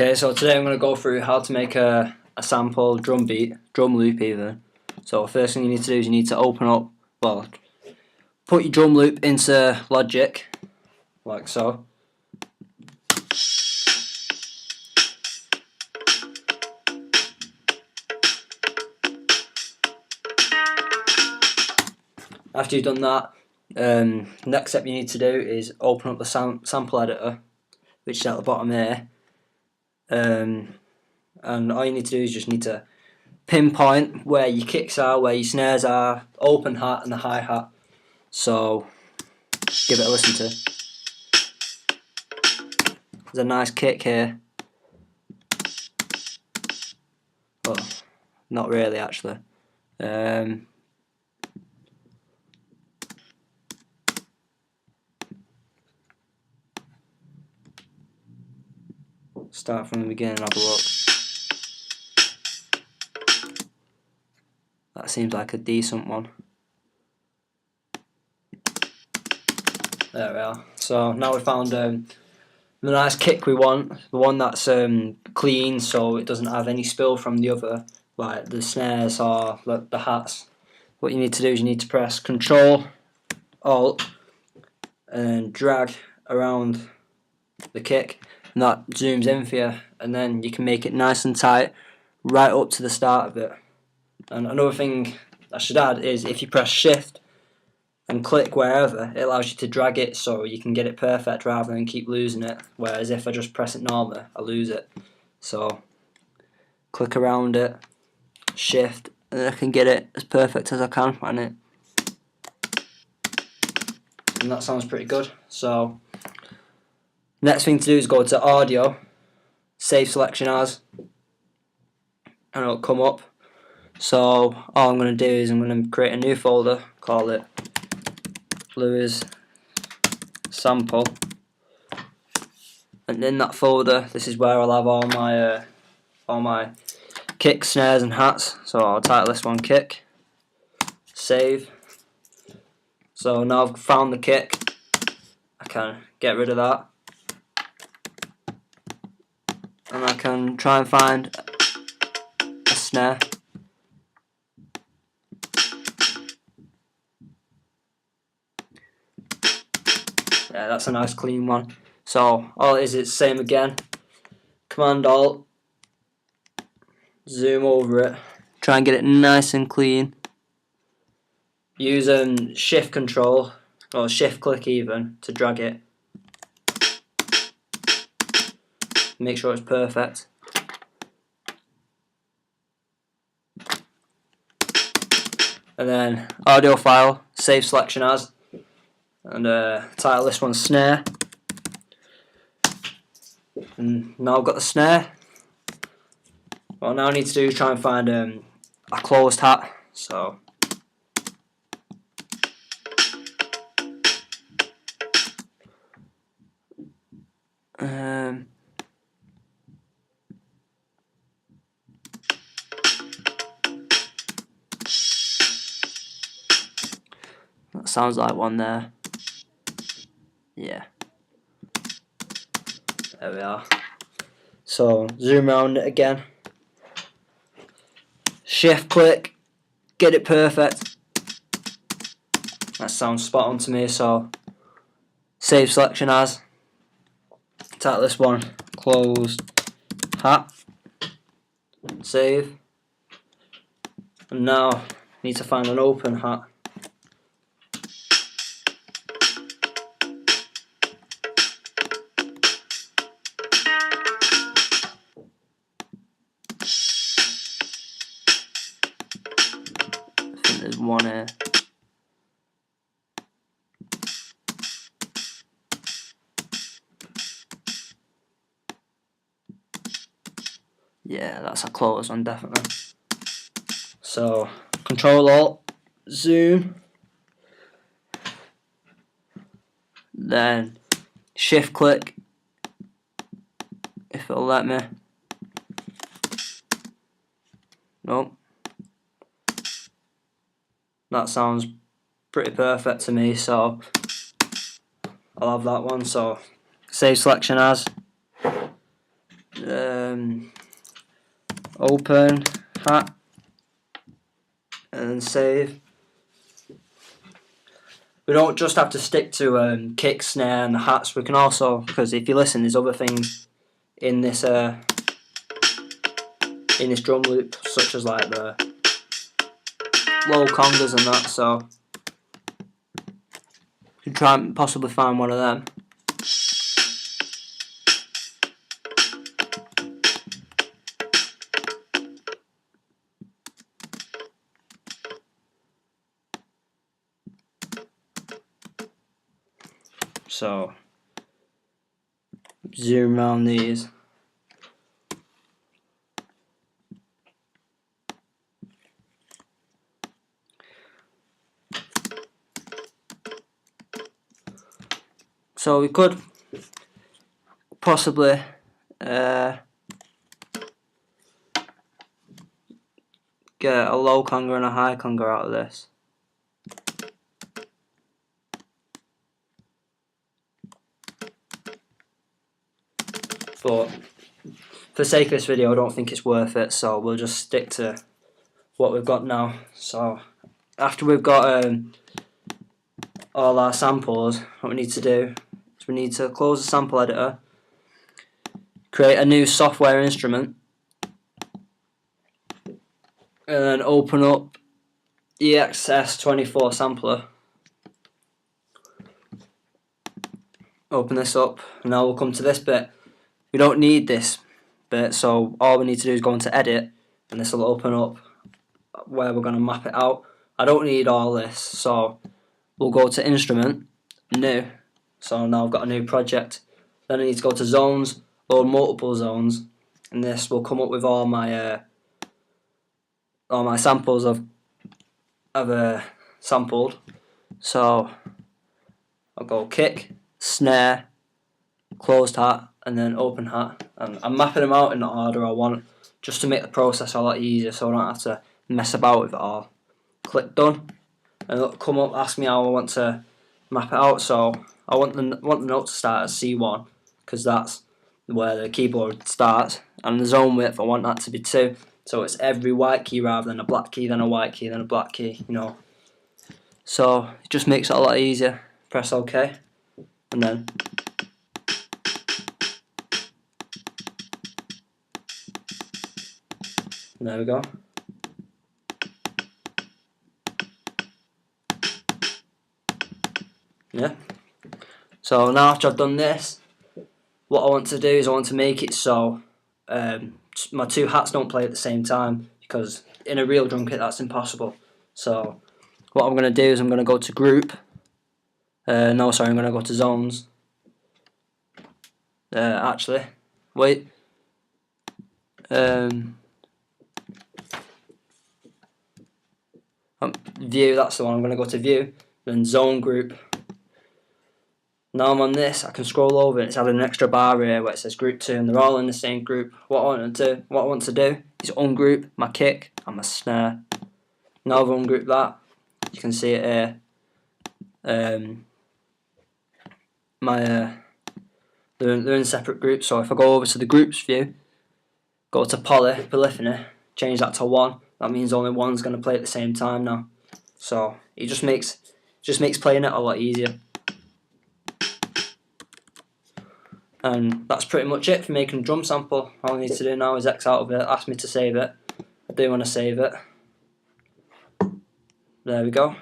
Okay, so today I'm going to go through how to make a sample drum loop even. So first thing you need to do is you need to put your drum loop into Logic, like so. After you've done that, next step you need to do is open up the sample editor, which is at the bottom here. And all you need to do is just need to pinpoint where your kicks are, where your snares are, open hat and the hi-hat. So give it a listen to. There's a nice kick here. Well, not really actually. Start from the beginning and have a look. That seems like a decent one. There we are. So now we found the nice kick we want, the one that's clean, so it doesn't have any spill from the other, like the snares or the hats. What you need to do is you need to press Control, Alt, and drag around the kick, and that zooms in for you, and then you can make it nice and tight right up to the start of it. And another thing I should add is if you press Shift and click wherever, it allows you to drag it so you can get it perfect rather than keep losing it, whereas if I just press it normally I lose it. So click around it, Shift, and I can get it as perfect as I can on it, and that sounds pretty good. So next thing to do is go to Audio, Save Selection As, and it'll come up. So all I'm going to do is I'm going to create a new folder, call it Louis Sample, and in that folder this is where I'll have all my kicks, snares and hats. So I'll title this one Kick, save. So now I've found the kick, I can get rid of that, and I can try and find a snare. Yeah, that's a nice clean one. So all it is, it's the same again. Command Alt, zoom over it, try and get it nice and clean. Use Shift Control or Shift Click even to drag it. Make sure it's perfect. And then Audio File, Save Selection As, and title this one Snare. And now I've got the snare. What I now need to do is try and find a closed hat. So that sounds like one there. Yeah. There we are. So zoom around it again. Shift click, get it perfect. That sounds spot on to me. So save selection as. Title this one Closed Hat. Save. And now need to find an open hat. I think there's one here. Yeah, that's a closed one definitely. So Control Alt, zoom, then Shift click if it'll let me. Nope. That sounds pretty perfect to me, so I'll have that one. So save selection as, open hat and save. We don't just have to stick to kick, snare and the hats, we can also, because if you listen, there's other things in this drum loop, such as like the low congas and that, so you can try and possibly find one of them. So zoom around these. So we could possibly get a low conga and a high conga out of this. But for the sake of this video, I don't think it's worth it, so we'll just stick to what we've got now. So after we've got all our samples, what we need to do is we need to close the sample editor, create a new software instrument, and then open up EXS24 sampler. Open this up, and now we'll come to this bit. We don't need this bit, so all we need to do is go into edit, and this will open up where we're going to map it out. I don't need all this, so we'll go to instrument, new. So now I've got a new project. Then I need to go to zones, load multiple zones, and this will come up with all my samples I've sampled. So I'll go kick, snare, closed hat, and then open hat, and I'm mapping them out in the order I want, just to make the process a lot easier, so I don't have to mess about with it all. Click done, and it'll come up, ask me how I want to map it out. So I want the note to start at C1, because that's where the keyboard starts, and the zone width I want that to be 2, so it's every white key rather than a black key, then a white key, then a black key, you know. So it just makes it a lot easier. Press OK, and then there we go. Yeah. So now after I've done this, what I want to do is I want to make it so my 2 hats don't play at the same time, because in a real drum kit that's impossible. So what I'm going to do is I'm going to go to group. I'm going to go to zones. Actually, wait. View, that's the one. I'm going to go to view, then zone group. Now I'm on this, I can scroll over and it's added an extra bar here where it says group 2, and they're all in the same group. What I want to do is ungroup my kick and my snare. Now I've ungrouped that, you can see it here. They're in separate groups. So if I go over to the groups view, go to polyphony, change that to 1. That means only one's going to play at the same time now. So it just makes playing it a lot easier. And that's pretty much it for making a drum sample. All I need to do now is X out of it, ask me to save it. I do want to save it. There we go.